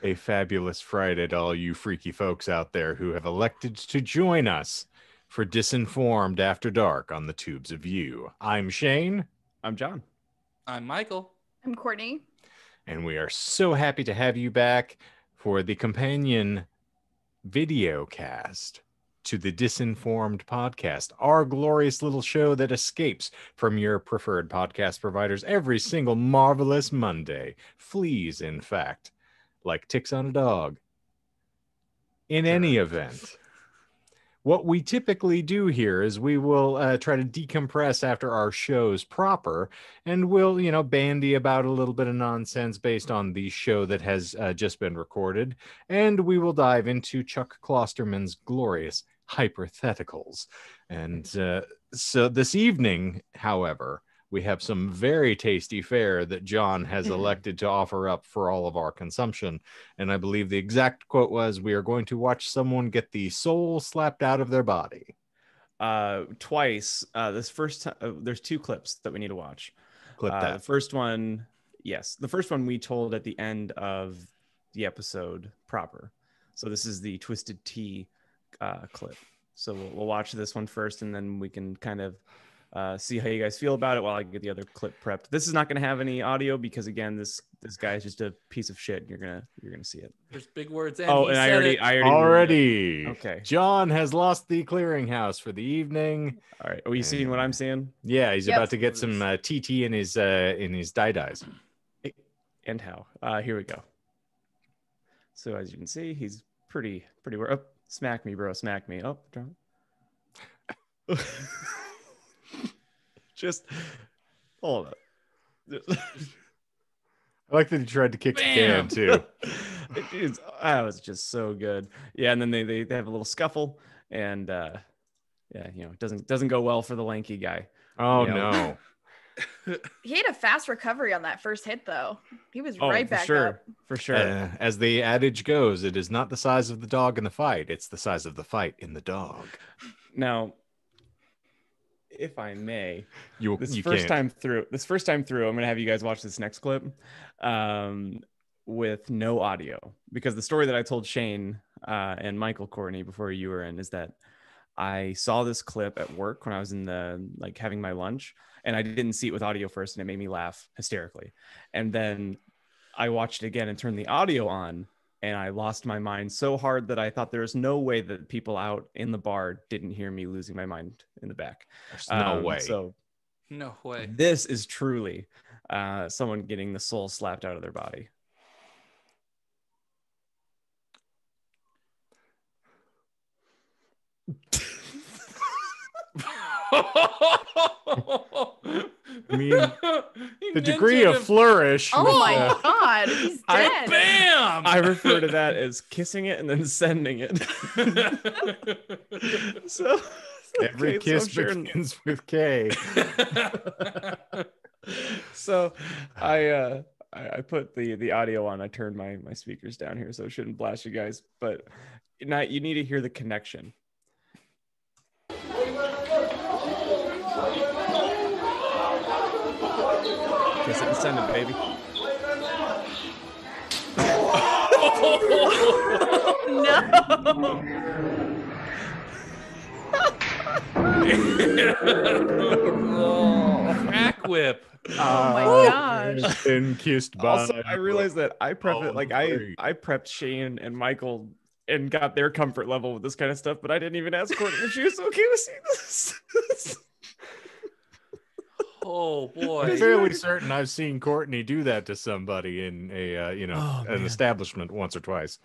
A fabulous Friday to all you freaky folks out there who have elected to join us for Disinformed After Dark on the Tubes of You. I'm Shane. I'm John. I'm Michael. I'm Courtney. And we are so happy to have you back for the companion video cast to the Disinformed podcast, our glorious little show that escapes from your preferred podcast providers every single marvelous Monday. Fleas, in fact, like ticks on a dog. In any event, what we typically do here is we will try to decompress after our shows proper, and we'll, bandy about a little bit of nonsense based on the show that has just been recorded, and we will dive into Chuck Klosterman's glorious hypotheticals. And so this evening, however, we have some very tasty fare that John has elected to offer up for all of our consumption. And I believe the exact quote was, "We are going to watch someone get the soul slapped out of their body." Twice. This first time, there's two clips that we need to watch. Clip that. The first one, yes. The first one we told at the end of the episode proper. So this is the Twisted Tea clip. So we'll watch this one first, and then we can kind of see how you guys feel about it while I get the other clip prepped. This is not going to have any audio because, again, this guy is just a piece of shit. You're gonna see it. There's big words. And I already. Okay. John has lost the clearinghouse for the evening. All right. Are you seeing what I'm seeing? Yeah, he's about to get some TT in his dyes. And how? Here we go. So as you can see, he's pretty. Oh, smack me, bro. Smack me. Oh, John. Just hold up. I like that he tried to kick the can too. That was just so good. Yeah, and then they have a little scuffle, and it doesn't go well for the lanky guy. Oh no. He had a fast recovery on that first hit, though. He was right back up. For sure. As the adage goes, it is not the size of the dog in the fight; it's the size of the fight in the dog. Now, if I may, this first can't. time through, I'm going to have you guys watch this next clip with no audio, because the story that I told Shane and Michael, Courtney, before you were in, is that I saw this clip at work when I was having my lunch, and I didn't see it with audio first, and it made me laugh hysterically. And then I watched it again and turned the audio on, and I lost my mind so hard that I thought there was no way that people out in the bar didn't hear me losing my mind in the back. There's no way. So no way. This is truly someone getting the soul slapped out of their body. I mean, the degree of flourish. Oh my God, he's dead. Bam! I refer to that as kissing it and then sending it. so every kiss begins with K. So I put the audio on. I turned my speakers down here, so it shouldn't blast you guys. But now you need to hear the connection. Kiss it and send it, baby. No. Crack whip. Oh my gosh. Been kissed by. Also, I realized that I prepped it like I prepped Shane and Michael and got their comfort level with this kind of stuff, but I didn't even ask Courtney if she was okay with seeing this. Oh boy. I'm fairly certain I've seen Courtney do that to somebody in an establishment once or twice.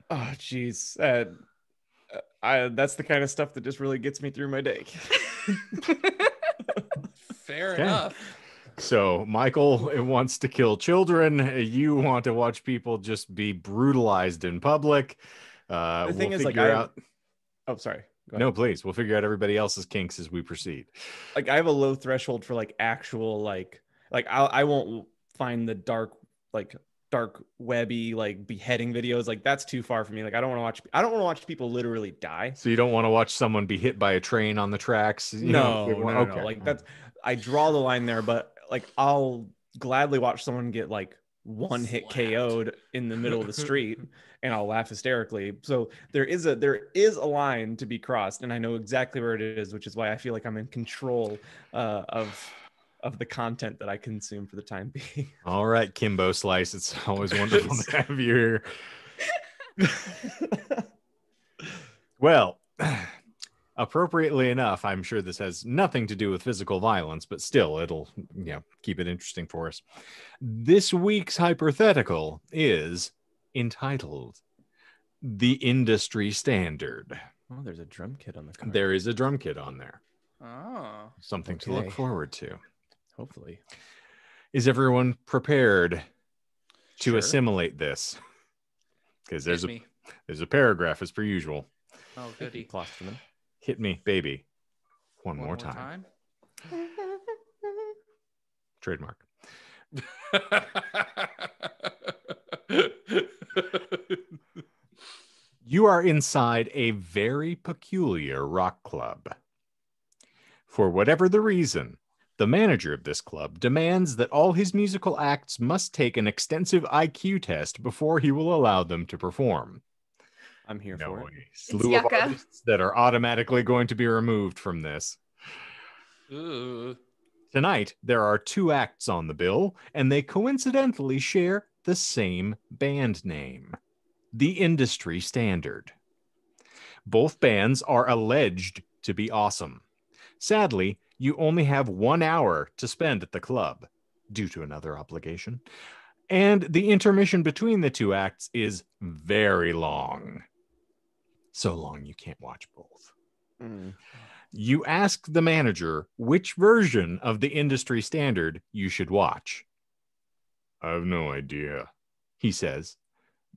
Oh geez. That's the kind of stuff that just really gets me through my day. Fair enough. So Michael wants to kill children. You want to watch people just be brutalized in public. The thing is, oh, sorry. No, please. We'll figure out everybody else's kinks as we proceed. Like, I have a low threshold for actual I won't find the dark webby beheading videos. Like, that's too far for me. Like, I don't want to watch people literally die. So you don't want to watch someone be hit by a train on the tracks? No. Like, that's, I draw the line there, but I'll gladly watch someone get one hit Slapped. KO'd in the middle of the street, and I'll laugh hysterically. So there is a line to be crossed, and I know exactly where it is, which is why I feel like I'm in control of the content that I consume for the time being. All right, Kimbo Slice. It's always wonderful to have you here. Well, appropriately enough, I'm sure this has nothing to do with physical violence, but still, it'll keep it interesting for us. This week's hypothetical is entitled "The Industry Standard." Oh, there's a drum kit on the card. There is a drum kit on there. Oh. Something to look Okay. forward to. Hopefully. Is everyone prepared to Sure. assimilate this? Because Hit me. there's a paragraph as per usual. Oh, goody. Klosterman. Hit me, baby. One One more time. Trademark. You are inside a very peculiar rock club. For whatever the reason, the manager of this club demands that all his musical acts must take an extensive IQ test before he will allow them to perform. I'm here for it. A slew of yucca. artists that are automatically going to be removed from this. Ooh. Tonight, there are 2 acts on the bill, and they coincidentally share the same band name, The Industry Standard. Both bands are alleged to be awesome. Sadly, you only have 1 hour to spend at the club due to another obligation, and the intermission between the 2 acts is very long. So long you can't watch both. Mm. You ask the manager which version of The Industry Standard you should watch. I have no idea, he says,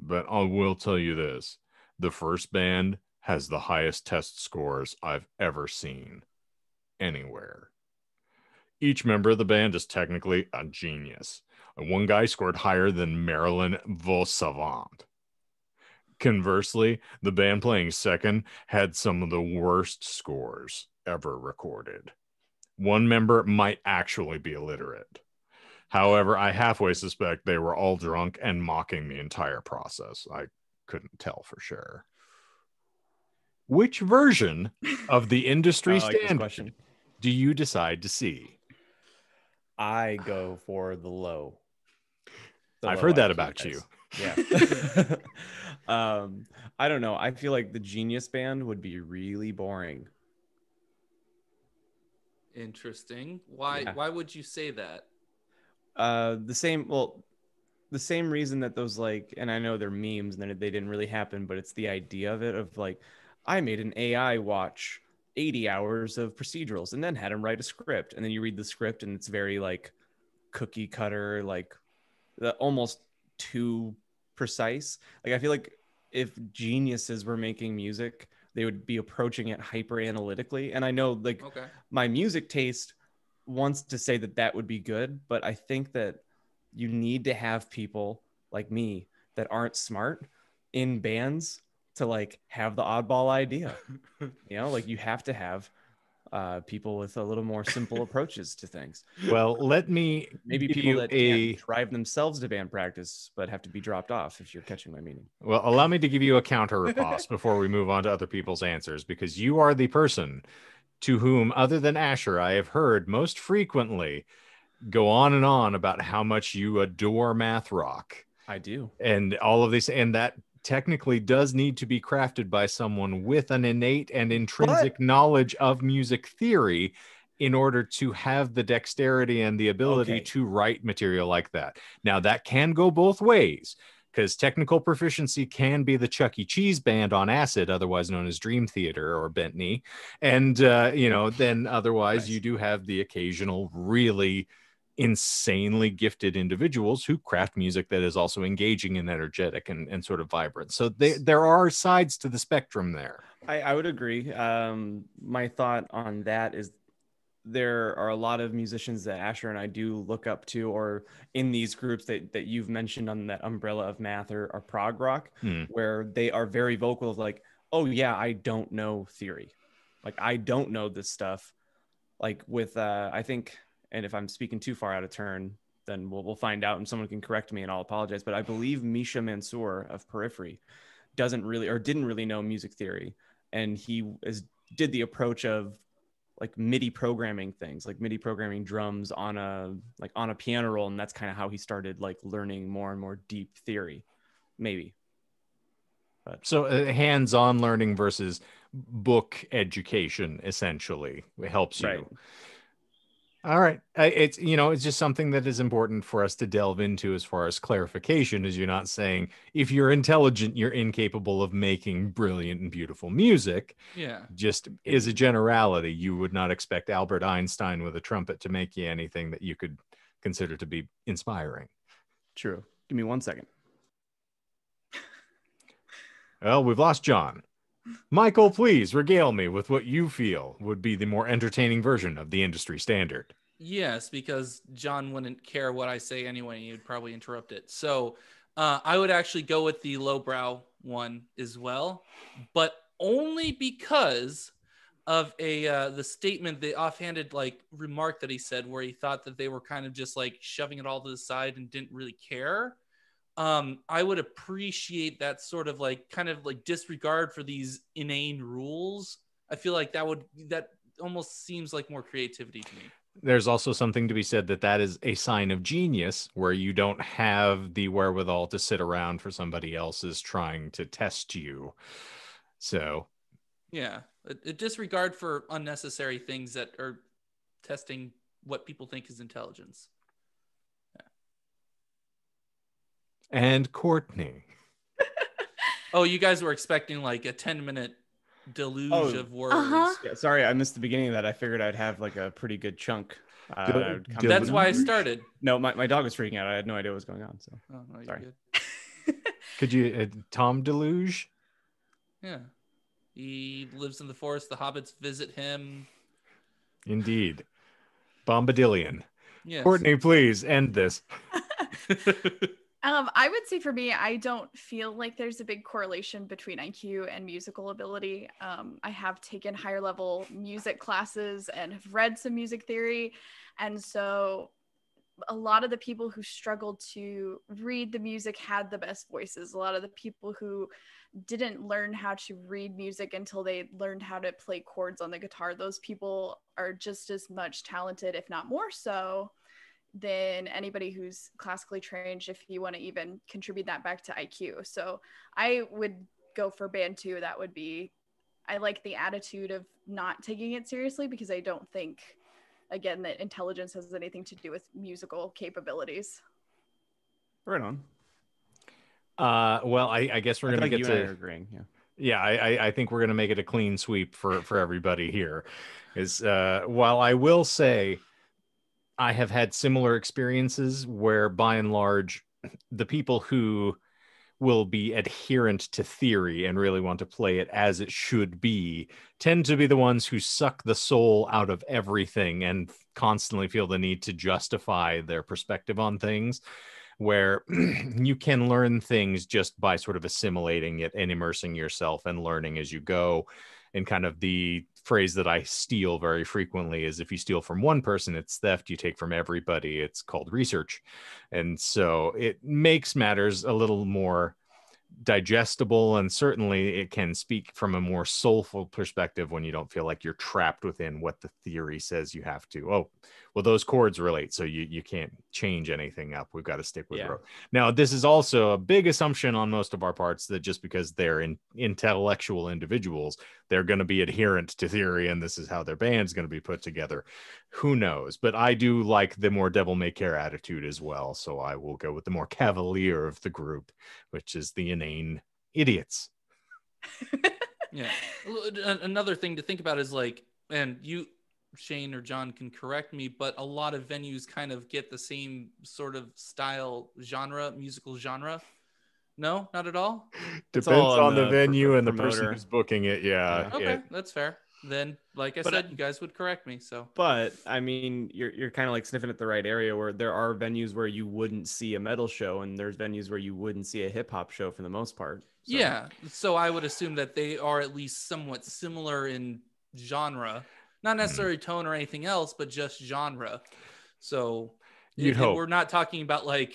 but I will tell you this. The first band has the highest test scores I've ever seen anywhere. Each member of the band is technically a genius. One guy scored higher than Marilyn Vosavant. Conversely, the band playing second had some of the worst scores ever recorded. One member might actually be illiterate. However, I halfway suspect they were all drunk and mocking the entire process. I couldn't tell for sure. Which version of The Industry I like this Standard question. do you decide to see? I go for the low. The I've low heard that IQ about test. you. Yeah. I don't know. I feel like the Genius Band would be really boring. Interesting. Why? Yeah. Why would you say that? The same reason that those, like, and I know they're memes and they didn't really happen, but it's the idea of it, of like, I made an AI watch 80 hours of procedurals and then had him write a script, and then you read the script and it's very like cookie cutter, like almost too precise. Like, I feel like if geniuses were making music, they would be approaching it hyper analytically. And I know, like, Okay. my music taste wants to say that that would be good, but I think that you need to have people like me that aren't smart in bands to like have the oddball idea. Like, you have to have people with a little more simple approaches to things. Well, let me Maybe give people you that a can't drive themselves to band practice but have to be dropped off, if you're catching my meaning. well, allow me to give you a counter riposte before we move on to other people's answers, because you are the person to whom, other than Asher, I have heard most frequently go on and on about how much you adore math rock I do. and all of this, and that technically does need to be crafted by someone with an innate and intrinsic knowledge of music theory in order to have the dexterity and the ability Okay. to write material like that. Now, that can go both ways, because technical proficiency can be the Chuck E. Cheese band on acid, otherwise known as Dream Theater or Bentley. And, then otherwise Nice. you do have the occasional really insanely gifted individuals who craft music that is also engaging and energetic and sort of vibrant. So there are sides to the spectrum there. I would agree. My thought on that is there are a lot of musicians that Asher and I do look up to, or in these groups that you've mentioned on that umbrella of math or prog rock, where they are very vocal of like, oh yeah, I don't know theory. Like, I don't know this stuff. Like with, I think, and if I'm speaking too far out of turn, then we'll find out, and someone can correct me, and I'll apologize. But I believe Misha Mansour of Periphery didn't really know music theory, and he did the approach of like MIDI programming things, like MIDI programming drums on a piano roll, and that's kind of how he started like learning more and more deep theory, maybe. But So hands-on learning versus book education essentially helps you. Right. All right. It's, it's just something that is important for us to delve into as far as clarification, is you're not saying if you're intelligent, you're incapable of making brilliant and beautiful music. Yeah. Just is a generality. You would not expect Albert Einstein with a trumpet to make you anything that you could consider to be inspiring. True. Give me 1 second. Well, we've lost John. Michael, please regale me with what you feel would be the more entertaining version of the industry standard. Yes, because John wouldn't care what I say anyway. He would probably interrupt it. So I would actually go with the lowbrow one as well, but only because of the statement, the offhanded like remark that he said, where he thought that they were kind of just like shoving it all to the side and didn't really care. I would appreciate that sort of like kind of like disregard for these inane rules. I feel like that almost seems like more creativity to me. There's also something to be said that is a sign of genius, where you don't have the wherewithal to sit around for somebody else's trying to test you. So yeah, a disregard for unnecessary things that are testing what people think is intelligence. And Courtney. Oh, you guys were expecting like a 10-minute deluge of words. Yeah, sorry, I missed the beginning of that. I figured I'd have like a pretty good chunk. That's why I started. No, my dog was freaking out. I had no idea what was going on. So No, sorry. Good. Could you, Tom Deluge? Yeah. He lives in the forest. The hobbits visit him. Indeed. Bombadillion. Yes. Courtney, please end this. I would say for me, I don't feel like there's a big correlation between IQ and musical ability. I have taken higher level music classes and have read some music theory. And so a lot of the people who struggled to read the music had the best voices. A lot of the people who didn't learn how to read music until they learned how to play chords on the guitar, those people are just as much talented, if not more so, than anybody who's classically trained, if you want to even contribute that back to IQ. So I would go for band 2. That would be, I like the attitude of not taking it seriously, because I don't think, again, that intelligence has anything to do with musical capabilities. Right on. Well, I guess we're going to get to... You and I are agreeing, yeah. Yeah, I think we're going to make it a clean sweep for everybody here. While I will say I have had similar experiences where, by and large, the people who will be adherent to theory and really want to play it as it should be tend to be the ones who suck the soul out of everything and constantly feel the need to justify their perspective on things, where you can learn things just by sort of assimilating it and immersing yourself and learning as you go. And kind of the phrase that I steal very frequently is, if you steal from one person, it's theft. You take from everybody, it's called research. And so it makes matters a little more digestible, and certainly it can speak from a more soulful perspective when you don't feel like you're trapped within what the theory says you have to. Oh, well, those chords relate, so you can't change anything up. We've got to stick with rote. Now, this is also a big assumption on most of our parts, that just because they're intellectual individuals, they're going to be adherent to theory, and this is how their band's going to be put together. Who knows? But I do like the more devil-may-care attitude as well, so I will go with the more cavalier of the group, which is the inane idiots. Yeah. Another thing to think about is like, and you, Shane or John, can correct me, but a lot of venues kind of get the same sort of style genre, musical genre. No, not at all. Depends on the venue and the person who's booking it. Yeah. Okay, that's fair. Then, like I said, you guys would correct me. So, but I mean, you're kind of like sniffing at the right area, where there are venues where you wouldn't see a metal show, and there's venues where you wouldn't see a hip hop show for the most part. So. Yeah. So I would assume that they are at least somewhat similar in genre, not necessarily tone or anything else, but just genre. So You'd hope. We're not talking about like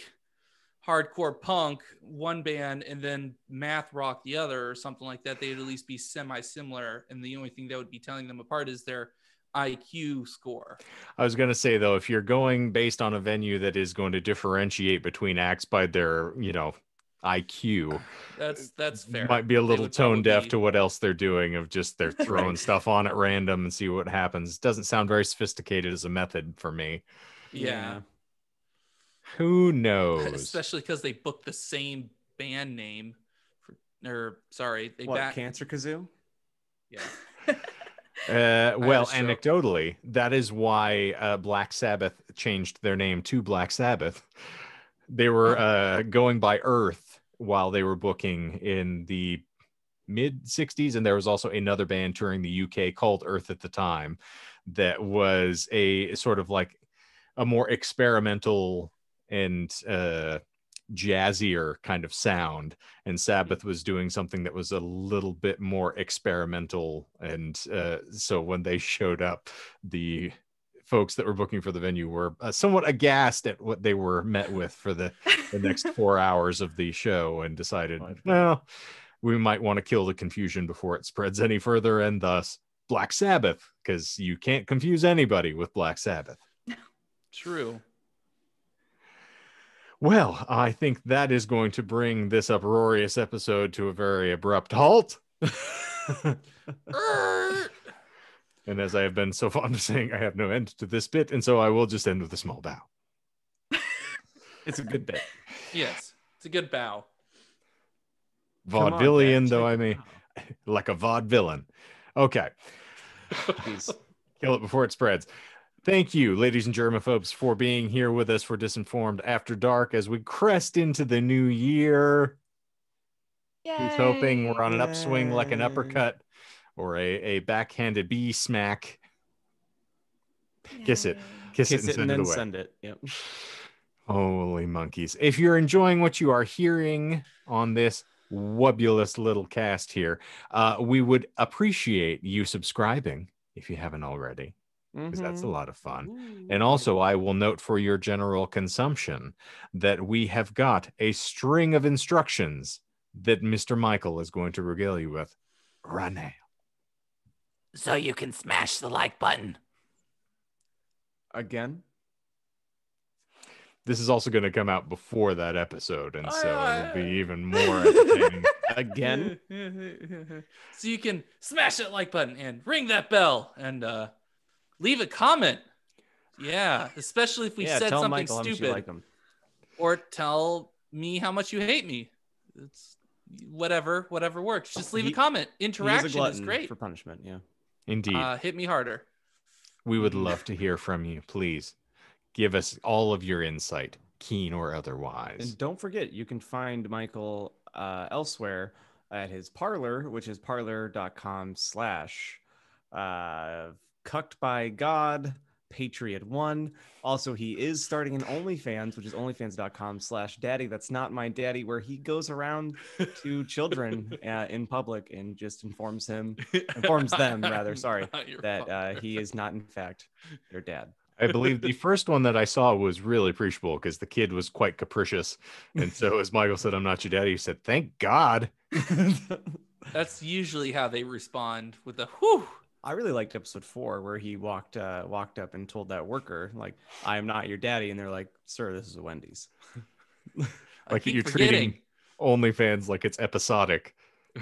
hardcore punk one band and then math rock the other or something like that. They'd at least be semi-similar, and the only thing that would be telling them apart is their IQ score. I was going to say, though, if you're going based on a venue that is going to differentiate between acts by their, IQ, that's fair. Might be a They little would tone deaf probably- to what else they're doing, of just they're throwing stuff on at random and see what happens. Doesn't sound very sophisticated as a method for me. Yeah. Who knows? Especially because they booked the same band name they What, Cancer Kazoo? Yeah. Well, a stroke. anecdotally, that is why Black Sabbath changed their name to Black Sabbath. They were going by Earth while they were booking in the mid 60s, and there was also another band touring the UK called Earth at the time that was a sort of like a more experimental and jazzier kind of sound, and Sabbath was doing something that was a little bit more experimental, and so when they showed up, the folks that were booking for the venue were somewhat aghast at what they were met with for the next 4 hours of the show, and decided, well, we might want to kill the confusion before it spreads any further, and thus Black Sabbath, because you can't confuse anybody with Black Sabbath. True. Well, I think that is going to bring this uproarious episode to a very abrupt halt. And as I have been so fond of saying, I have no end to this bit, and so I will just end with a small bow. It's a good bit. Yes, it's a good bow. Vaudevillian, though I may, like a vaudevillain. Okay. Kill it before it spreads. Thank you, ladies and germaphobes, for being here with us for Disinformed After Dark as we crest into the new year. Yay. Who's hoping we're on an upswing like an uppercut or a backhanded bee smack? Kiss it. Kiss it and send it away. Send it. Yep. Holy monkeys. If you're enjoying what you are hearing on this wubulous little cast here, we would appreciate you subscribing if you haven't already, because that's a lot of fun. And also, I will note for your general consumption that we have got a string of instructions that Mr. Michael is going to regale you with right now. So you can smash the like button. Again? This is also going to come out before that episode, and so it'll be even more entertaining. Again? So you can smash that like button and ring that bell and leave a comment. Yeah, especially if we said tell something Michael how much you stupid. like him. Or tell me how much you hate me. It's whatever works. Just leave a comment. Interaction is great. For punishment, yeah. Indeed. Hit me harder. We would love to hear from you. Please give us all of your insight, keen or otherwise. And don't forget, you can find Michael elsewhere at his Parler, which is parler.com/ cucked by God, Patriot One. Also, he is starting an OnlyFans, which is onlyfans.com/daddy. That's not my daddy, where he goes around to children in public and just informs them, that he is not in fact their dad. I believe the first one that I saw was really appreciable because the kid was quite capricious. And so as Michael said, I'm not your daddy, he said, thank God. That's usually how they respond with a whew. I really liked episode 4 where he walked up and told that worker, like, I am not your daddy. And they're like, sir, this is a Wendy's. Like you're treating OnlyFans like it's episodic.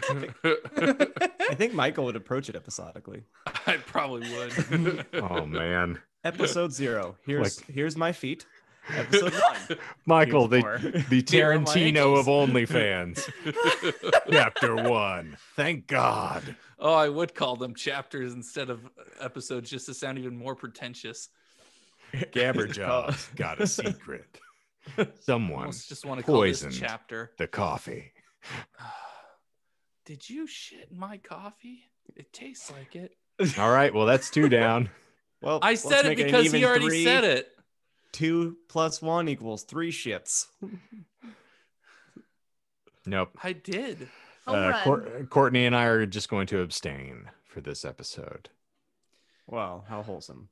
I think Michael would approach it episodically. I probably would. Oh, man. Episode 0. Here's my feet. Episode 1. Michael, the Tarantino of OnlyFans. Chapter 1. Thank God. Oh, I would call them chapters instead of episodes just to sound even more pretentious. Gabberjaw's got a secret. Someone just want to call this poisoned chapter the coffee. Did you shit in my coffee? It tastes like it. All right, well, that's 2 down. Well, I said it because he already said it. 2 + 1 = 3 shits. Nope. I did. Courtney and I are just going to abstain for this episode. Wow, how wholesome.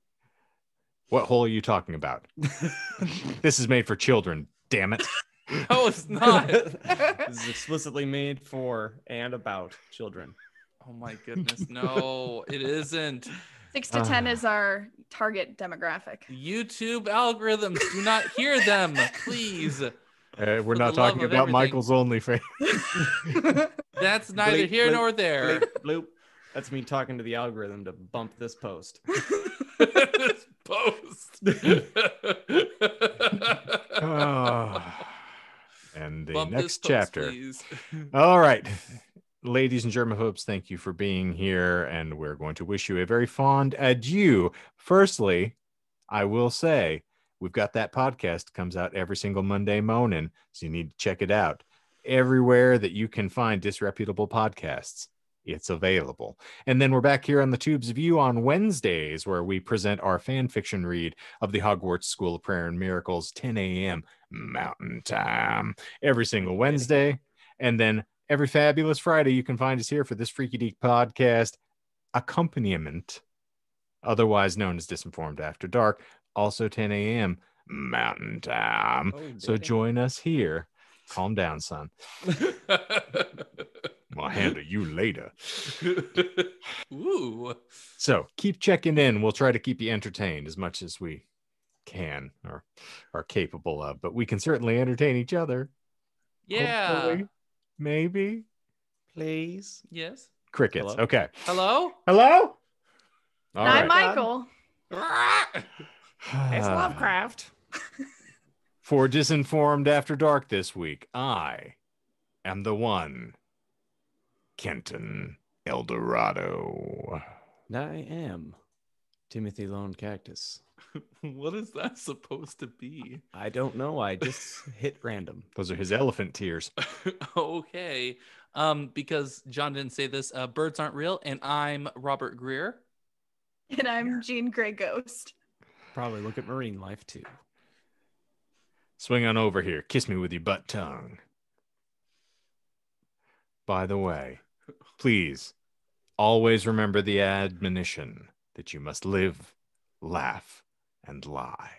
What hole are you talking about? This is made for children, damn it. No, it's not. This is explicitly made for and about children. Oh my goodness. No, it isn't. 6 to 10 is our target demographic. YouTube algorithms, do not hear them, please. We're not the love talking of about everything. Michael's OnlyFans. That's neither Bleep, here bloop, nor there. Bloop, bloop. That's me talking to the algorithm to bump this post. This post. And the Bump this next post, chapter. please. All right. Ladies and germaphobes, thank you for being here, and we're going to wish you a very fond adieu. Firstly, I will say we've got that podcast comes out every single Monday morning, so you need to check it out. Everywhere that you can find disreputable podcasts, it's available. And then we're back here on the Tubes of You on Wednesdays, where we present our fan fiction read of the Hogwarts School of Prayer and Miracles, 10 a.m. Mountain Time, every single Wednesday. And then every fabulous Friday, you can find us here for this Freaky Deek podcast accompaniment, otherwise known as Disinformed After Dark, also 10 a.m. Mountain Time. So join us here. Calm down, son. I'll handle you later. Ooh. So keep checking in. We'll try to keep you entertained as much as we can or are capable of, but we can certainly entertain each other. Yeah. Hopefully. Maybe. Please. Yes. Crickets. Hello? Okay. Hello? Hello? All Not right. Michael. It's Lovecraft. For Disinformed After Dark this week, I am the one, Kenton Eldorado. I am Timothy Lone Cactus. What is that supposed to be? I don't know. I just hit random. Those are his elephant tears. Okay. Because John didn't say this, birds aren't real, and I'm Robert Greer. And I'm Jean Grey Ghost. Probably look at marine life too. Swing on over here. Kiss me with your butt tongue. By the way, please always remember the admonition that you must live, laugh, and lie.